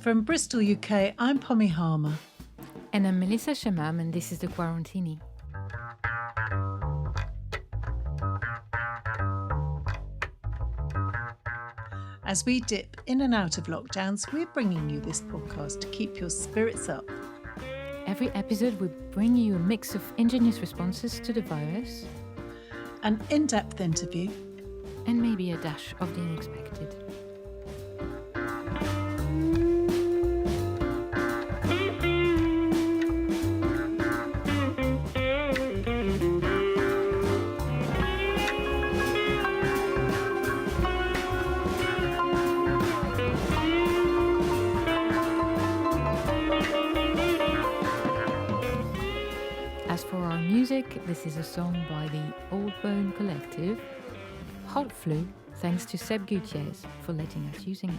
From Bristol, UK, I'm Pommy Harmer. And I'm Melissa Shamam, and this is the Quarantini. As we dip in and out of lockdowns, we're bringing you this podcast to keep your spirits up. Every episode, we bring you a mix of ingenious responses to the virus, an in-depth interview, and maybe a dash of the unexpected. As for our music, this is a song by the Old Bone Collective, Hot Flu, thanks to Seb Gutierrez for letting us using it.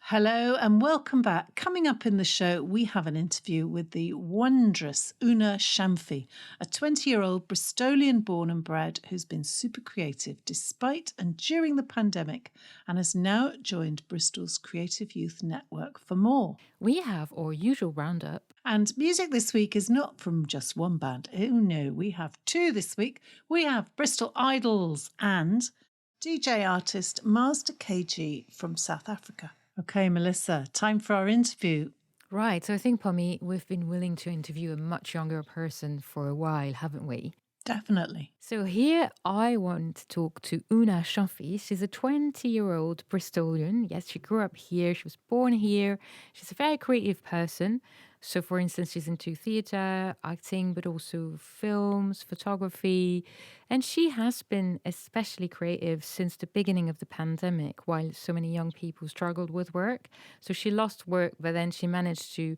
Hello and welcome back. Coming up in the show, we have an interview with the wondrous Oona Chanfi, a 20-year-old Bristolian born and bred who's been super creative despite and during the pandemic and has now joined Bristol's Creative Youth Network for more. We have our usual roundup. And music this week is not from just one band. Oh no, we have two this week. We have Bristol Idols and DJ artist Master KG from South Africa. Okay, Melissa, time for our interview. Right, so I think, Pommy, we've been willing to interview a much younger person for a while, haven't we? Definitely. So here I want to talk to Oona Chanfi. She's a 20-year-old Bristolian. Yes, she grew up here. She was born here. She's a very creative person. So, for instance, she's into theatre, acting, but also films, photography. And she has been especially creative since the beginning of the pandemic, while so many young people struggled with work. So she lost work, but then she managed to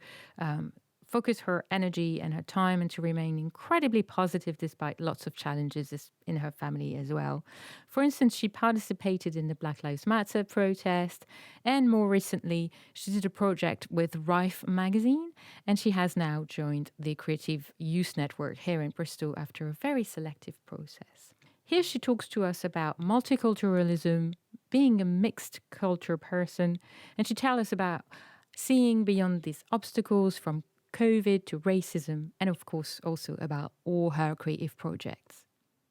focus her energy and her time and to remain incredibly positive despite lots of challenges in her family as well. For instance, she participated in the Black Lives Matter protest, and more recently, she did a project with Rife Magazine, and she has now joined the Creative Youth Network here in Bristol after a very selective process. Here she talks to us about multiculturalism, being a mixed culture person, and she tells us about seeing beyond these obstacles from COVID to racism, and of course also about all her creative projects.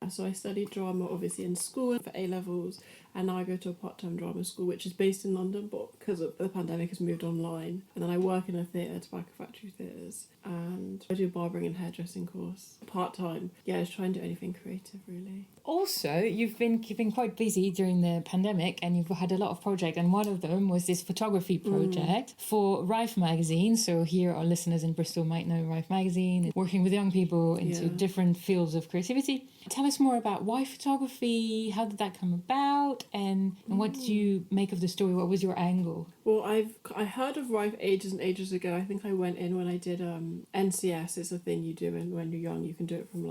So I studied drama obviously in school for A-levels, and now I go to a part-time drama school which is based in London, but because of the pandemic has moved online. And then I work in a theatre, Tobacco Factory Theatres, and I do a barbering and hairdressing course part-time. Yeah, just try and do anything creative really. Also, you've been keeping quite busy during the pandemic and you've had a lot of projects, and one of them was this photography project for Rife Magazine. So here our listeners in Bristol might know Rife Magazine, working with young people into different fields of creativity. Tell us more about why photography, how did that come about, and what did you make of the story? What was your angle? Well, I heard of Rife ages and ages ago. I think I went in when I did NCS. It's a thing you do when you're young. You can do it from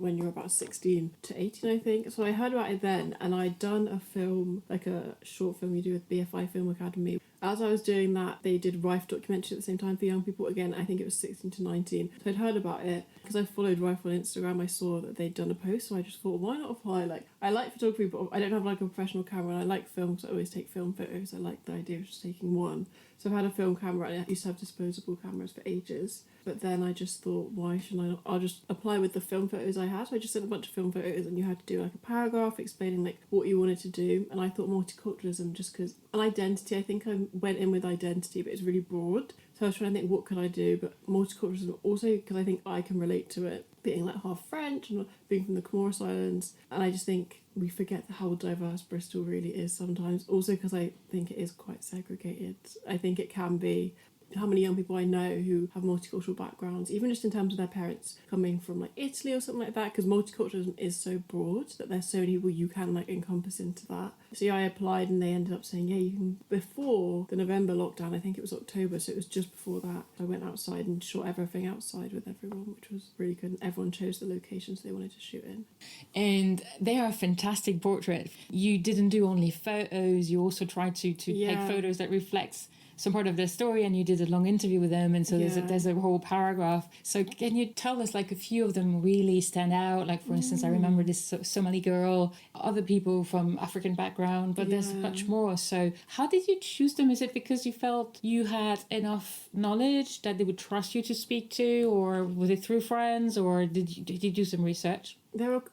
when you're about 16 to 18, I think. So I heard about it then, and I'd done a film, like a short film you do with BFI Film Academy. As I was doing that, they did Rife documentary at the same time for young people. Again, I think it was 16 to 19. So I'd heard about it. Because I followed Rife on Instagram, I saw that they'd done a post, so I just thought, why not apply? I like photography, but I don't have a professional camera, and I like film, so I always take film photos. I like the idea of just taking one. So I've had a film camera, and I used to have disposable cameras for ages. But then I just thought, why shouldn't I not? I'll just apply with the film photos I had. So I just sent a bunch of film photos, and you had to do a paragraph explaining what you wanted to do. And I thought multiculturalism, just because an identity, I think I went in with identity, but it's really broad. So I was trying to think, what could I do? But multiculturalism also, because I think I can relate to it, being half French and being from the Comoros Islands. And I just think we forget how diverse Bristol really is sometimes. Also because I think it is quite segregated. I think it can be. How many young people I know who have multicultural backgrounds, even just in terms of their parents coming from Italy or something like that, because multiculturalism is so broad that there's so many people you can encompass into that. So yeah, I applied and they ended up saying, yeah, you can, before the November lockdown, I think it was October, so it was just before that, I went outside and shot everything outside with everyone, which was really good. And everyone chose the locations they wanted to shoot in. And they are fantastic portraits. You didn't do only photos, you also tried to take photos that reflects some part of their story, and you did a long interview with them, and so Yeah. there's a whole paragraph. So can you tell us, like, a few of them really stand out? Like, for instance, I remember this Somali girl, other people from African background, but there's much more. So how did you choose them? Is it because you felt you had enough knowledge that they would trust you to speak to, or was it through friends, or did you do some research?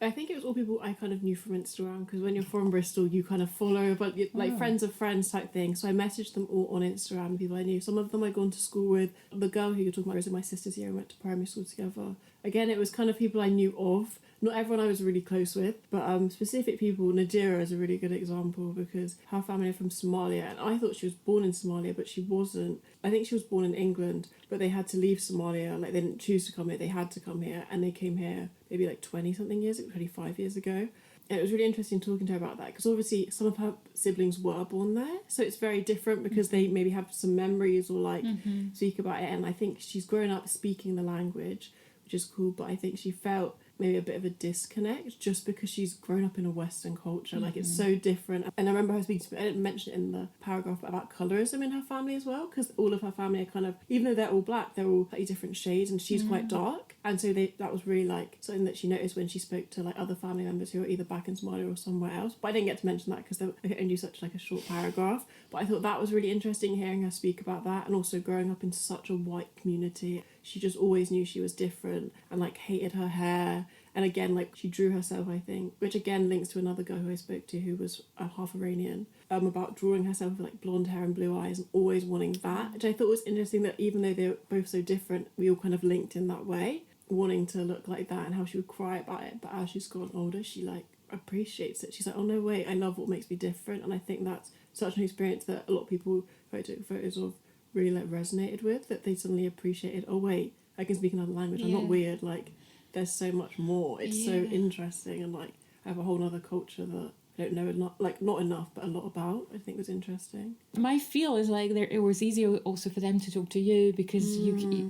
I think it was all people I kind of knew from Instagram, because when you're from Bristol, you kind of follow, but like friends of friends type thing. So I messaged them all on Instagram, people I knew. Some of them I'd gone to school with. The girl who you're talking about was in my sister's year. We went to primary school together. Again, it was kind of people I knew of. Not everyone I was really close with, but specific people. Nadira is a really good example because her family are from Somalia, and I thought she was born in Somalia, but she wasn't. I think she was born in England, but they had to leave Somalia. Like, they didn't choose to come here, they had to come here, and they came here maybe like 20-something years, 25 years ago. And it was really interesting talking to her about that, because obviously some of her siblings were born there, so it's very different because they maybe have some memories or like speak about it. And I think she's grown up speaking the language, which is cool, but I think she felt maybe a bit of a disconnect just because she's grown up in a Western culture. Like, it's so different. And I remember her speaking to me, I didn't mention it in the paragraph about colorism in her family as well, because all of her family are kind of, even though they're all black, they're all slightly different shades, and she's quite dark. And so that was really like something that she noticed when she spoke to like other family members who are either back in Somalia or somewhere else. But I didn't get to mention that because I could only do such like a short paragraph. But I thought that was really interesting, hearing her speak about that, and also growing up in such a white community. She just always knew she was different and like hated her hair. And again, like, she drew herself, I think, which again links to another guy who I spoke to who was half Iranian, about drawing herself with like blonde hair and blue eyes and always wanting that, which I thought was interesting, that even though they were both so different, we all kind of linked in that way, wanting to look like that, and how she would cry about it. But as she's gotten older, she like appreciates it. She's like, oh no, wait, I love what makes me different. And I think that's such an experience that a lot of people who I took photos of really like resonated with, that they suddenly appreciated, oh wait, I can speak another language, I'm not weird, like, there's so much more. It's so interesting, and like I have a whole other culture that I don't know not enough, but a lot about. I think was interesting. My feel is like it was easier also for them to talk to you because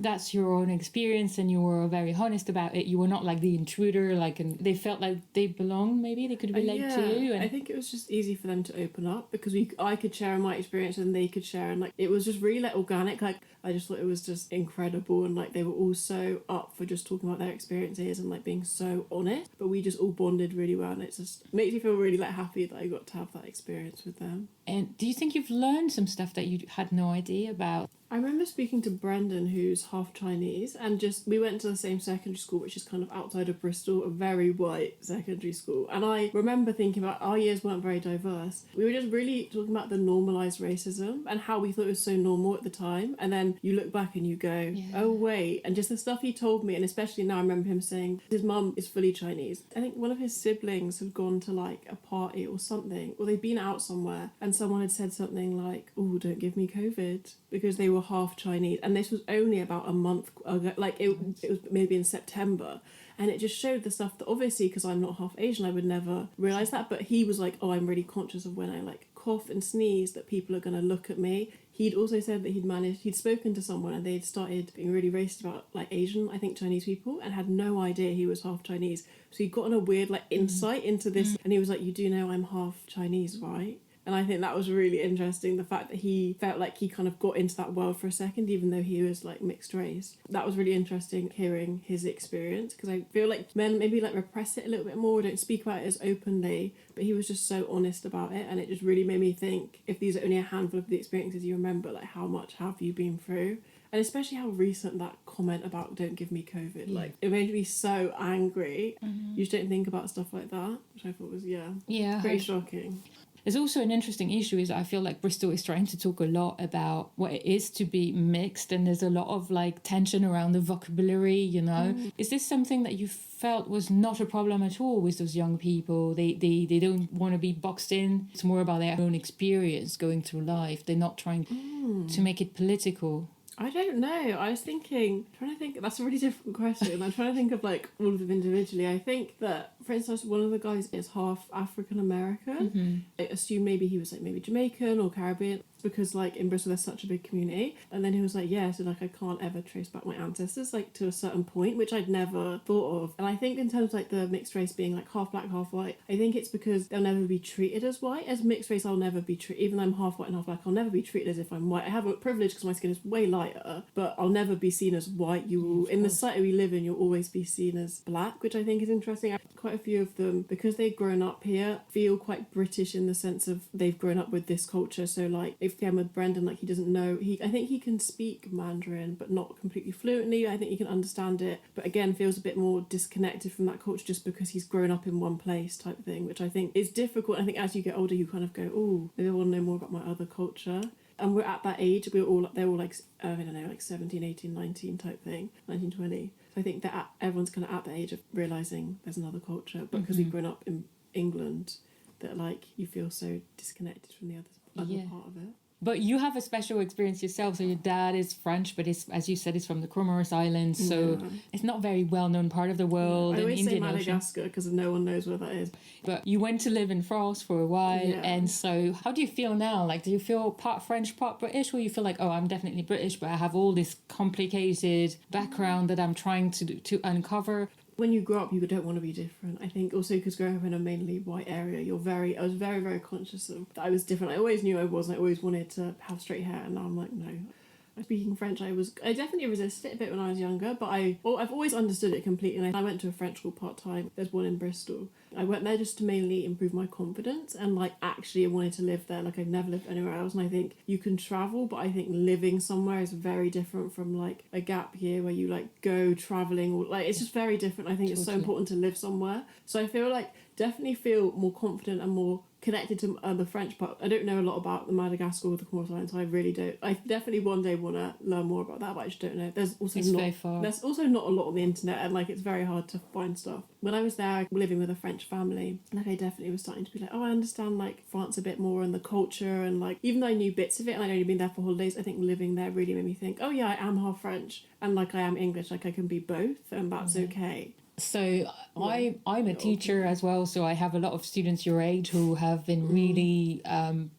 that's your own experience, and you were very honest about it. You were not like the intruder, like, and they felt like they belonged. Maybe they could relate to you. And I think it was just easy for them to open up because I could share my experience and they could share, and like it was just really like organic. Like, I just thought it was just incredible, and like they were all so up for just talking about their experiences and like being so honest. But we just all bonded really well, and it just makes me feel really like happy that I got to have that experience with them. And do you think you've learned some stuff that you had no idea about? I remember speaking to Brendan, who's half Chinese, and we went to the same secondary school, which is kind of outside of Bristol, a very white secondary school. And I remember thinking about our years weren't very diverse. We were just really talking about the normalised racism and how we thought it was so normal at the time. And then you look back and you go, oh wait. And just the stuff he told me, and especially now I remember him saying his mum is fully Chinese. I think one of his siblings had gone to like a party or something, or they'd been out somewhere, and someone had said something like, oh, don't give me COVID, because they were half Chinese. And this was only about a month ago, like it was maybe in September. And it just showed the stuff that obviously, because I'm not half Asian, I would never realise that. But he was like, oh, I'm really conscious of when I like cough and sneeze that people are going to look at me. He'd also said that he'd spoken to someone and they'd started being really racist about like Asian, I think Chinese people, and had no idea he was half Chinese. So he'd gotten a weird like insight into this, and he was like, you do know I'm half Chinese, right? And I think that was really interesting, the fact that he felt like he kind of got into that world for a second, even though he was like mixed race. That was really interesting, hearing his experience, because I feel like men maybe like repress it a little bit more, don't speak about it as openly, but he was just so honest about it, and it just really made me think, if these are only a handful of the experiences you remember, like how much have you been through? And especially how recent that comment about don't give me COVID, like it made me so angry. You just don't think about stuff like that, which I thought was pretty shocking. There's also an interesting issue is I feel like Bristol is trying to talk a lot about what it is to be mixed, and there's a lot of like tension around the vocabulary, you know. Is this something that you felt was not a problem at all with those young people? They don't want to be boxed in. It's more about their own experience going through life. They're not trying to make it political. I don't know. I was trying to think, that's a really different question. I'm trying to think of like all of them individually. I think that, for instance, one of the guys is half African American. I assume maybe he was like maybe Jamaican or Caribbean. because like in Bristol there's such a big community. And then he was like, yeah, so like I can't ever trace back my ancestors like to a certain point, which I'd never thought of. And I think in terms of like the mixed race being like half black, half white, I think it's because they'll never be treated as white. As mixed race, I'll never be treated, even though I'm half white and half black, I'll never be treated as if I'm white. I have a privilege because my skin is way lighter, but I'll never be seen as white. You will, in the society we live in, you'll always be seen as black, which I think is interesting. Quite a few of them, because they've grown up here, feel quite British in the sense of they've grown up with this culture. So like if I'm with Brendan, like he doesn't know, I think he can speak Mandarin but not completely fluently. I think he can understand it, but again feels a bit more disconnected from that culture just because he's grown up in one place type thing, which I think is difficult. I think as you get older you kind of go, oh, maybe I want to know more about my other culture. And we're at that age, they're all like I don't know, like 17, 18, 19 type thing, 19, 20. So I think that everyone's kind of at the age of realising there's another culture, but because we've grown up in England, that like you feel so disconnected from the other part of it. But you have a special experience yourself. So your dad is French, but as you said, he's from the Comoros Islands. So it's not a very well-known part of the world. I always say Indian Madagascar because no one knows where that is. But you went to live in France for a while. Yeah. And so how do you feel now? Like, do you feel part French, part British? Or you feel like, oh, I'm definitely British, but I have all this complicated background that I'm trying to uncover? When you grow up, you don't want to be different. I think also because growing up in a mainly white area, I was very, very conscious of that I was different. I always knew I was, and I always wanted to have straight hair, and now I'm like, no. Speaking French, I definitely resisted it a bit when I was younger, but I've always understood it completely. And I went to a French school part-time. There's one in Bristol. I went there just to mainly improve my confidence, and like actually I wanted to live there. Like I've never lived anywhere else, and I think you can travel, but I think living somewhere is very different from like a gap year where you like go traveling, or like it's just very different. I think it's so important to live somewhere. So I definitely feel more confident and more connected to the French part. I don't know a lot about the Madagascar or the Comoros Islands, so I really don't. I definitely one day want to learn more about that, but I just don't know. There's also not a lot on the internet, and like it's very hard to find stuff. When I was there living with a French family, like I definitely was starting to be like, oh, I understand like France a bit more and the culture, and like even though I knew bits of it and I'd only been there for holidays, I think living there really made me think, oh yeah, I am half French and like I am English, like I can be both, and that's okay. So I'm a teacher as well, so I have a lot of students your age who have been really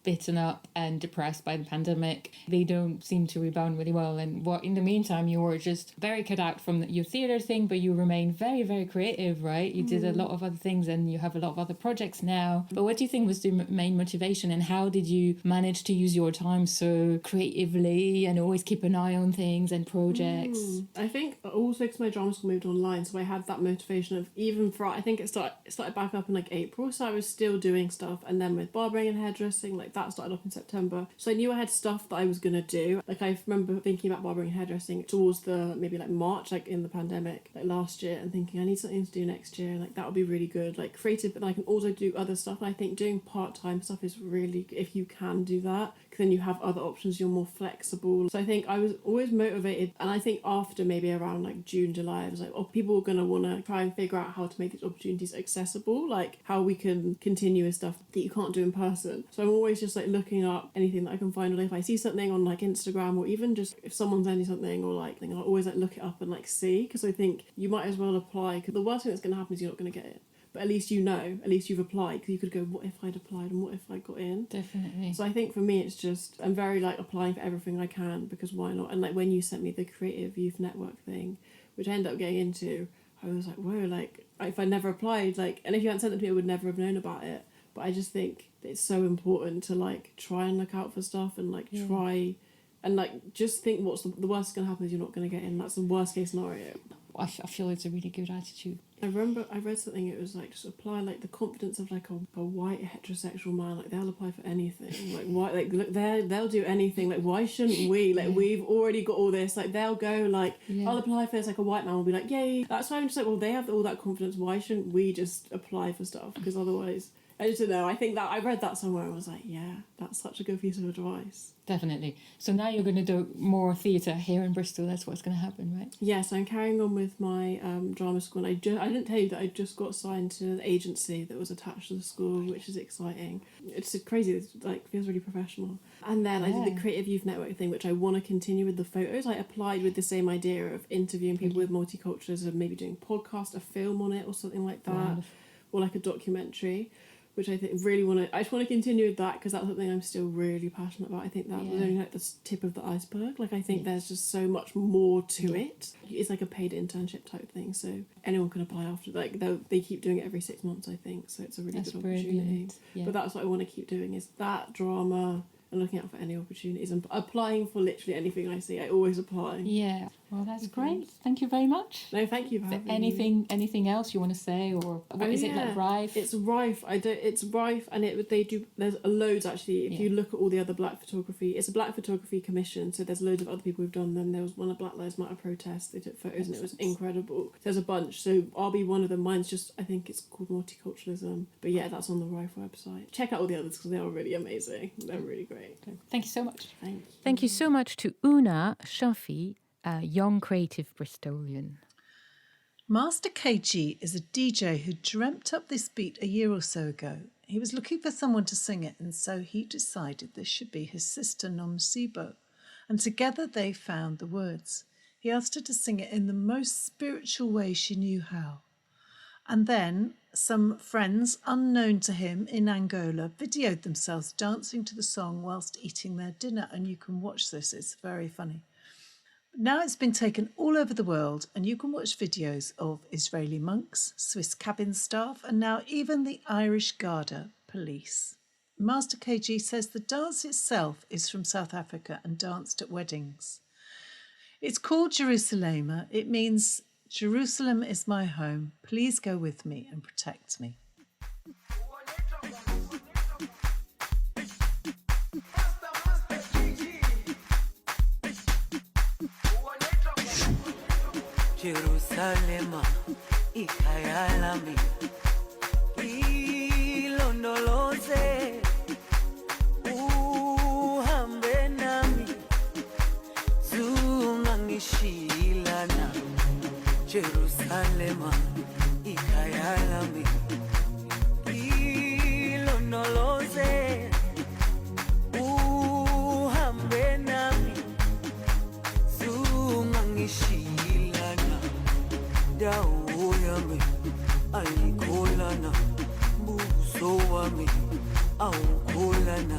bitten up and depressed by the pandemic. They don't seem to rebound really well, and in the meantime you were just very cut out from your theatre thing, but you remain very, very creative, right? You did a lot of other things and you have a lot of other projects now. But what do you think was the main motivation, and how did you manage to use your time so creatively and always keep an eye on things and projects? I think also because my drama school moved online, so I had that motivation of even for, I think it started back up in like April, so I was still doing stuff, and then with barbering and hairdressing, like that started up in September, so I knew I had stuff that I was gonna do. Like I remember thinking about barbering and hairdressing towards the maybe like March, like in the pandemic, like last year, and thinking I need something to do next year, like that would be really good, like creative, but I can also do other stuff. And I think doing part-time stuff is really, if you can do that, because then you have other options, you're more flexible. So I think I was always motivated, and I think after maybe around like June, July, I was like, oh, people are gonna want to try and figure out how to make these opportunities accessible, like how we can continue with stuff that you can't do in person. So I'm always just like looking up anything that I can find, or if I see something on like Instagram, or even just if someone's sending something, or like I'll always like look it up and like see, because I think you might as well apply, because the worst thing that's going to happen is you're not going to get it. But at least you know, at least you've applied, because you could go, what if I'd applied and what if I got in? Definitely. So I think for me it's just, I'm very like applying for everything I can, because why not? And like when you sent me the Creative Youth Network thing, which I ended up getting into, I was like, whoa, like if I never applied, like, and if you hadn't sent it to me I would never have known about it. But I just think it's so important to like try and look out for stuff, and like try and like just think what's the worst that's going to happen is you're not going to get in. That's the worst case scenario. I feel it's a really good attitude. I remember I read something, it was like just apply like the confidence of like a white heterosexual man, like they'll apply for anything, like why, like look, they'll do anything, like why shouldn't we, like we've already got all this, like they'll go like I'll apply for this, like a white man will be like yay. That's why I'm just like, well, they have all that confidence, why shouldn't we just apply for stuff? Because otherwise, I just don't know, I think that I read that somewhere and I was like, yeah, that's such a good piece of advice. Definitely. So now you're going to do more theatre here in Bristol. That's what's going to happen, right? Yes, I'm carrying on with my drama school. And I didn't tell you that I just got signed to an agency that was attached to the school, which is exciting. It's crazy. It's like feels really professional. And then I did the Creative Youth Network thing, which I want to continue with the photos. I applied with the same idea of interviewing people with multiculturalism, maybe doing a podcast, a film on it, or something like that, or like a documentary, which I think I just want to continue with that because that's something I'm still really passionate about. I think that was only like the tip of the iceberg. Like I think there's just so much more to it. It's like a paid internship type thing, so anyone can apply after. Like they keep doing it every 6 months, I think. So it's a really good opportunity. Yeah. But that's what I want to keep doing is that drama and looking out for any opportunities and applying for literally anything I see. I always apply. Yeah, well, that's great. Thank you very much. No, thank you for having me. Anything else you want to say, or what is it like Rife? It's Rife. It's Rife, and they do. There's loads actually. If you look at all the other black photography, it's a black photography commission. So there's loads of other people who've done them. There was one of Black Lives Matter protests. They took photos and it was incredible. There's a bunch. So I'll be one of them. Mine's just I think it's called Multiculturalism. But yeah, that's on the Rife website. Check out all the others because they are really amazing. They're really great. Thank you so much. Thank you so much to Oona Chanfi, a young creative Bristolian. Master KG is a DJ who dreamt up this beat a year or so ago. He was looking for someone to sing it, and so he decided this should be his sister Nomcebo. And together they found the words. He asked her to sing it in the most spiritual way she knew how. And then some friends unknown to him in Angola videoed themselves dancing to the song whilst eating their dinner, and you can watch this, it's very funny. Now it's been taken all over the world, and you can watch videos of Israeli monks, Swiss cabin staff, and now even the Irish Garda police. Master KG says the dance itself is from South Africa and danced at weddings. It's called Jerusalema. It means Jerusalem is my home. Please go with me and protect me. Jerusalema, ikhaya lami, ilondoloze, uhambe nami, zungangishilana. Jerusalema, ikhaya lami, ilondoloze, uhambe nami, zungangishilana. Dawo yami ayikholana, buso wami awukholana,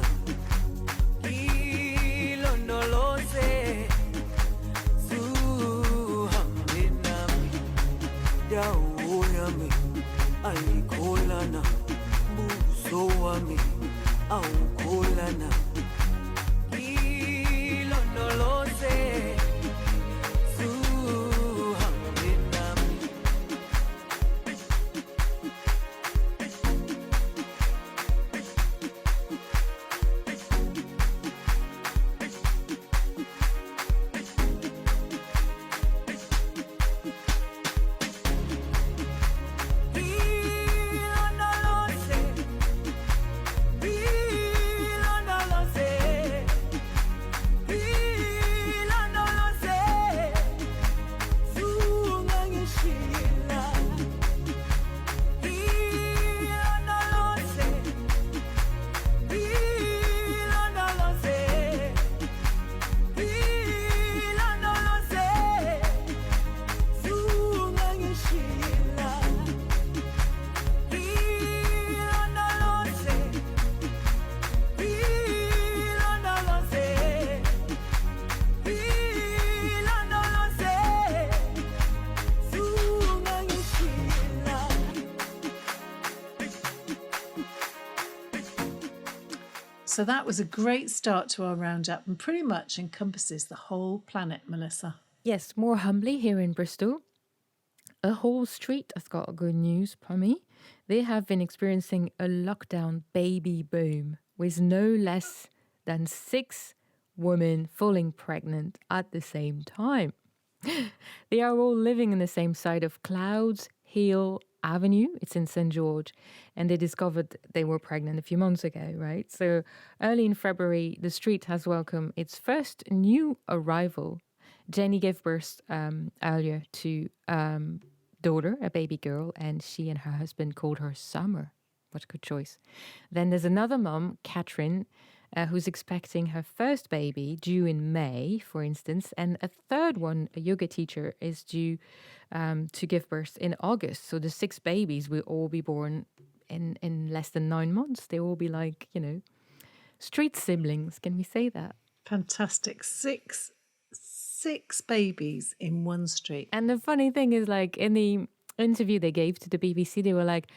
ilondoloze, zuhambe nami. Dawo yami ayikholana, buso wami awukholana, ilondoloze. So that was a great start to our roundup and pretty much encompasses the whole planet, Melissa. Yes, more humbly here in Bristol, a whole street has got good news for me. They have been experiencing a lockdown baby boom with no less than 6 women falling pregnant at the same time. They are all living in the same side of Clouds Hill Avenue. It's in St. George, and they discovered they were pregnant a few months ago, right? So early in February, the street has welcomed its first new arrival. Jenny gave birth earlier to daughter, a baby girl, and she and her husband called her Summer. What a good choice. Then there's another mom, Catherine, who's expecting her first baby due in May, for instance, and a third one, a yoga teacher, is due to give birth in August. So the 6 babies will all be born in less than 9 months, they will be like, street siblings. Can we say that? Fantastic. Six babies in one street. And the funny thing is, like, in the interview they gave to the BBC, they were like,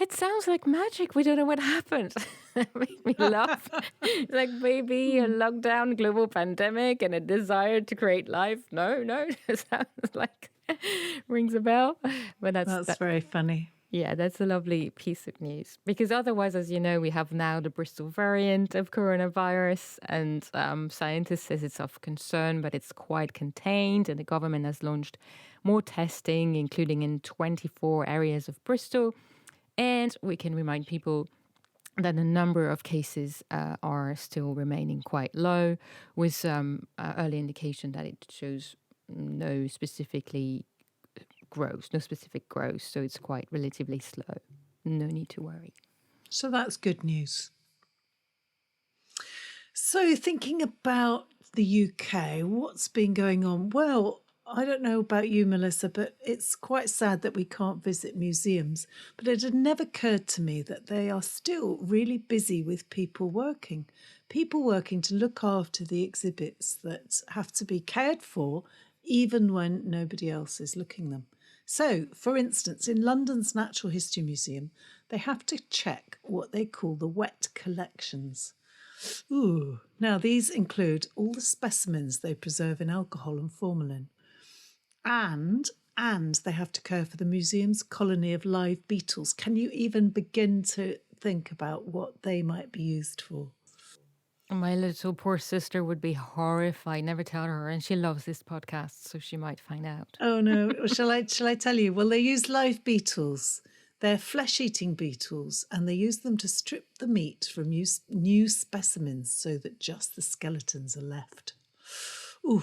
it sounds like magic. We don't know what happened. That made me laugh. It's like, maybe a lockdown, global pandemic, and a desire to create life. No, it sounds like rings a bell. But That's very funny. Yeah, that's a lovely piece of news. Because otherwise, as you know, we have now the Bristol variant of coronavirus, and scientists says it's of concern, but it's quite contained. And the government has launched more testing, including in 24 areas of Bristol. And we can remind people that the number of cases are still remaining quite low, with some early indication that it shows no specific growth. So it's quite relatively slow. No need to worry. So that's good news. So thinking about the UK, what's been going on? Well, I don't know about you, Melissa, but it's quite sad that we can't visit museums. But it had never occurred to me that they are still really busy with people working to look after the exhibits that have to be cared for, even when nobody else is looking them. So, for instance, in London's Natural History Museum, they have to check what they call the wet collections. Ooh. Now, these include all the specimens they preserve in alcohol and formalin. And they have to care for the museum's colony of live beetles. Can you even begin to think about what they might be used for? My little poor sister would be horrified. Never tell her. And she loves this podcast, so she might find out. Oh, no. Shall I tell you? Well, they use live beetles. They're flesh-eating beetles, and they use them to strip the meat from new specimens so that just the skeletons are left. Ooh.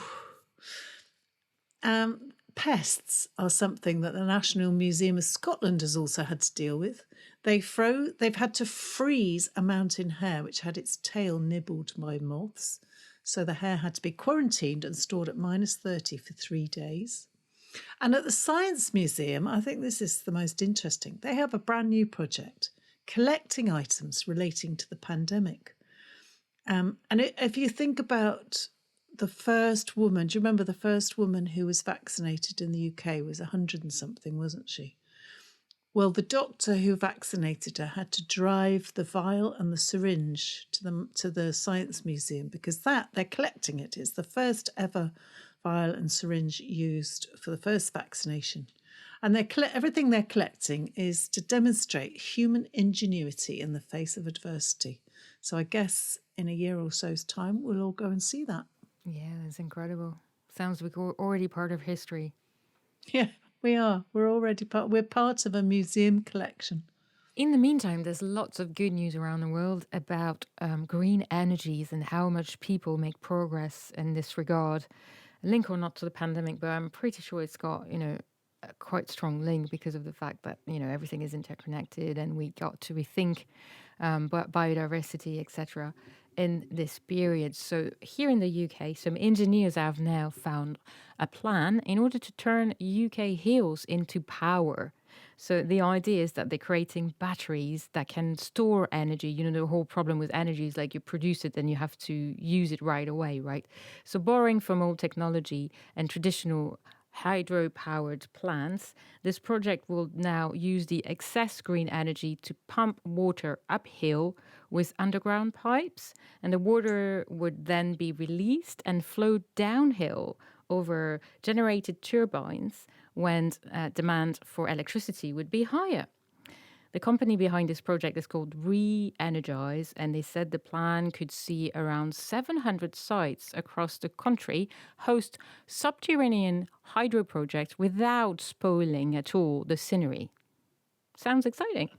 Pests are something that the National Museum of Scotland has also had to deal with. They've had to freeze a mountain hare which had its tail nibbled by moths. So the hare had to be quarantined and stored at -30 for 3 days. And at the Science Museum, I think this is the most interesting, they have a brand new project collecting items relating to the pandemic. And if you think about the first woman, do you remember the first woman who was vaccinated in the UK was 100 and something, wasn't she? Well, the doctor who vaccinated her had to drive the vial and the syringe to the Science Museum because they're collecting it. It's the first ever vial and syringe used for the first vaccination. And everything they're collecting is to demonstrate human ingenuity in the face of adversity. So I guess in a year or so's time, we'll all go and see that. Yeah, that's incredible. Sounds like we're already part of history. Yeah, we are. We're part of a museum collection. In the meantime, there's lots of good news around the world about green energies and how much people make progress in this regard. A link or not to the pandemic, but I'm pretty sure it's got, a quite strong link because of the fact that, everything is interconnected and we got to rethink biodiversity, etc. in this period. So here in the UK, some engineers have now found a plan in order to turn UK hills into power. So the idea is that they're creating batteries that can store energy. The whole problem with energy is like you produce it, then you have to use it right away, right? So borrowing from old technology and traditional hydro-powered plants, this project will now use the excess green energy to pump water uphill with underground pipes, and the water would then be released and flow downhill over generated turbines when demand for electricity would be higher. The company behind this project is called Re-Energize, and they said the plan could see around 700 sites across the country host subterranean hydro projects without spoiling at all the scenery. Sounds exciting.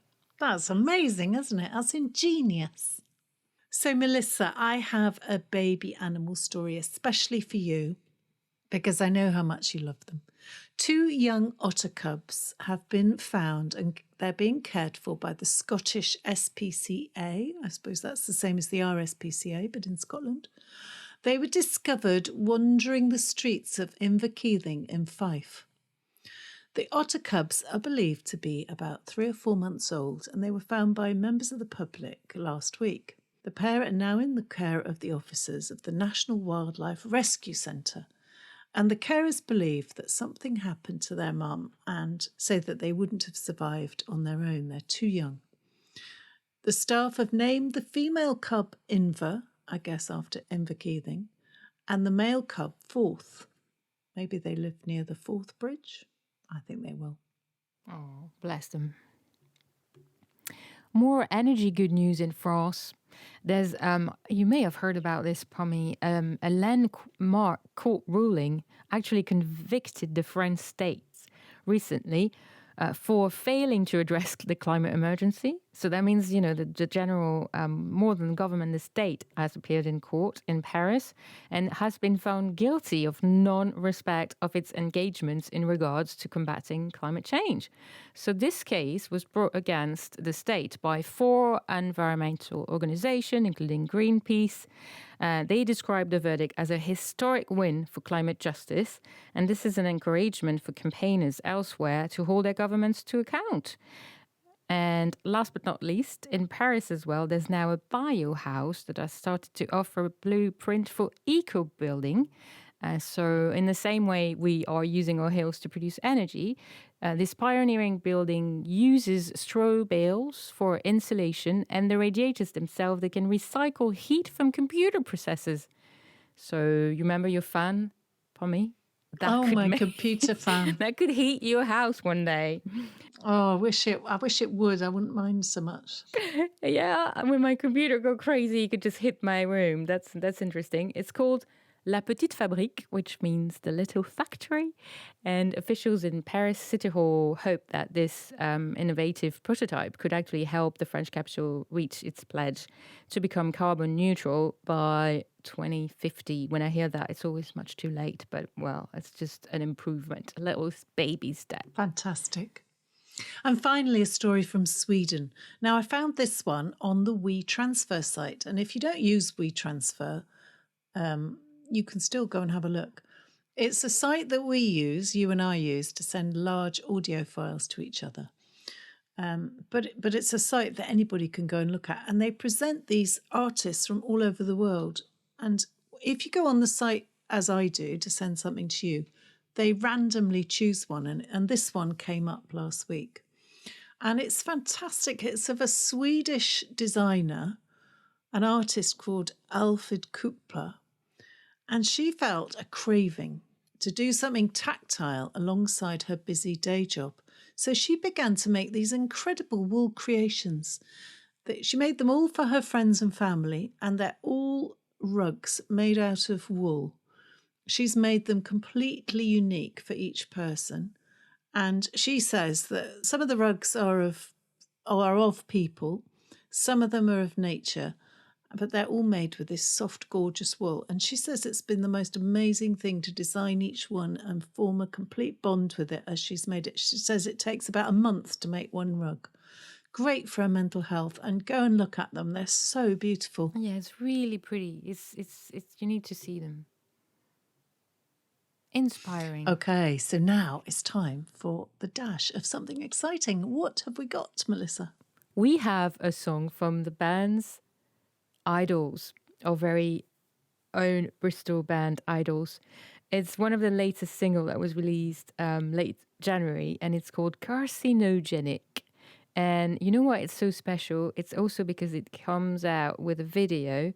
That's amazing, isn't it? That's ingenious. So, Melissa, I have a baby animal story, especially for you, because I know how much you love them. 2 young otter cubs have been found and they're being cared for by the Scottish SPCA. I suppose that's the same as the RSPCA, but in Scotland. They were discovered wandering the streets of Inverkeithing in Fife. The otter cubs are believed to be about 3 or 4 months old, and they were found by members of the public last week. The pair are now in the care of the officers of the National Wildlife Rescue Centre, and the carers believe that something happened to their mum and say that they wouldn't have survived on their own. They're too young. The staff have named the female cub Inver, I guess after Inverkeithing, and the male cub Forth. Maybe they live near the Forth Bridge? I think they will. Oh, bless them. More energy good news in France. There's, you may have heard about this, Pommy, a landmark court ruling actually convicted the French state recently for failing to address the climate emergency. So that means, the general, more than the government, the state has appeared in court in Paris and has been found guilty of non-respect of its engagements in regards to combating climate change. So this case was brought against the state by 4 environmental organizations, including Greenpeace. They described the verdict as a historic win for climate justice, and this is an encouragement for campaigners elsewhere to hold their governments to account. And last but not least, in Paris as well, there's now a biohouse that has started to offer a blueprint for eco-building. So in the same way we are using our hills to produce energy, this pioneering building uses straw bales for insulation, and the radiators themselves, they can recycle heat from computer processors. So you remember your fan, Pommy? Computer fan. That could heat your house one day. Oh, I wish it would. I wouldn't mind so much. Yeah, when my computer go crazy, it could just hit my room. That's interesting. It's called La Petite Fabrique, which means the little factory. And officials in Paris City Hall hope that this innovative prototype could actually help the French capital reach its pledge to become carbon neutral by 2050. When I hear that, it's always much too late. But, well, it's just an improvement, a little baby step. Fantastic. And finally, a story from Sweden. Now, I found this one on the WeTransfer site. And if you don't use WeTransfer, you can still go and have a look. It's a site that you and I use to send large audio files to each other. But it's a site that anybody can go and look at. And they present these artists from all over the world. And if you go on the site, as I do, to send something to you, they randomly choose one. And this one came up last week. And it's fantastic. It's of a Swedish designer, an artist called Alfred Kupler. And she felt a craving to do something tactile alongside her busy day job. So she began to make these incredible wool creations. She made them all for her friends and family, and they're all rugs made out of wool. She's made them completely unique for each person. And she says that some of the rugs are of people, some of them are of nature, but they're all made with this soft, gorgeous wool. And she says it's been the most amazing thing to design each one and form a complete bond with it as she's made it. She says it takes about a month to make one rug. Great for her mental health, and go and look at them. They're so beautiful. Yeah, it's really pretty. It's you need to see them. Inspiring. Okay, so now it's time for the dash of something exciting. What have we got, Melissa? We have a song from the band's Idols, our very own Bristol band Idols. It's one of the latest single that was released late January, and it's called Carcinogenic. And you know why it's so special? It's also because it comes out with a video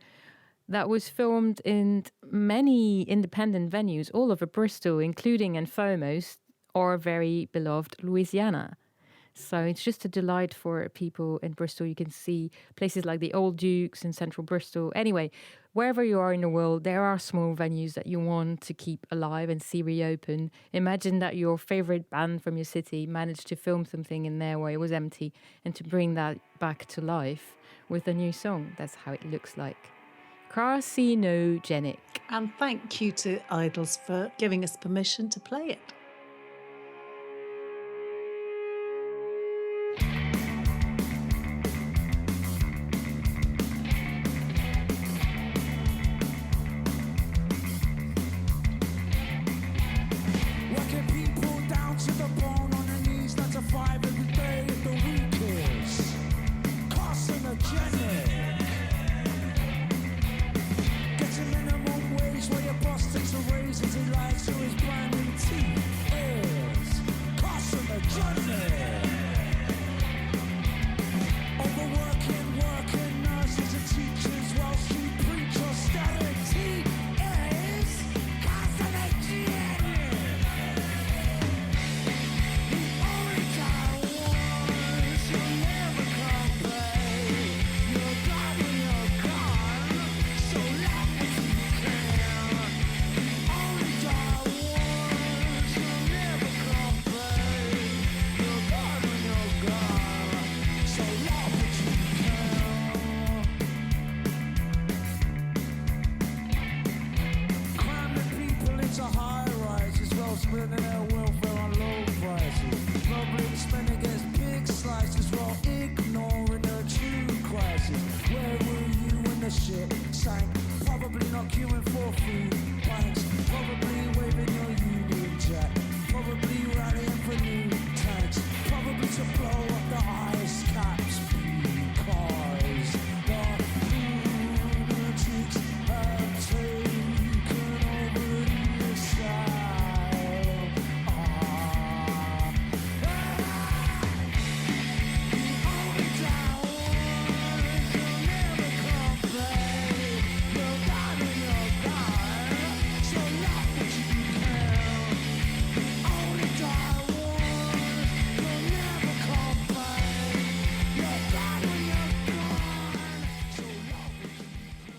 that was filmed in many independent venues all over Bristol, including and foremost our very beloved Louisiana. So it's just a delight for people in Bristol. You can see places like the Old Dukes in central Bristol. Anyway, wherever you are in the world, there are small venues that you want to keep alive and see reopen. Imagine that your favorite band from your city managed to film something in there where it was empty and to bring that back to life with a new song. That's how it looks like. Carcinogenic. And thank you to Idols for giving us permission to play it. Working people down to the bone.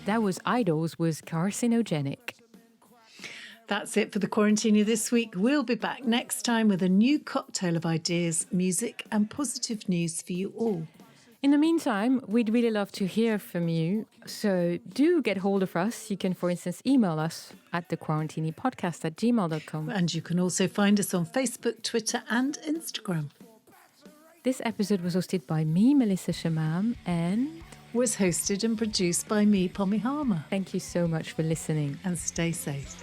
That was Idols was Carcinogenic. That's it for the Quarantini this week. We'll be back next time with a new cocktail of ideas, music and positive news for you all. In the meantime, we'd really love to hear from you. So do get hold of us. You can, for instance, email us at thequarantinipodcast@gmail.com. And you can also find us on Facebook, Twitter and Instagram. This episode was hosted by me, Melissa Shamam, and Was hosted and produced by me, Pommy Harmer. thank you so much for listening. And stay safe.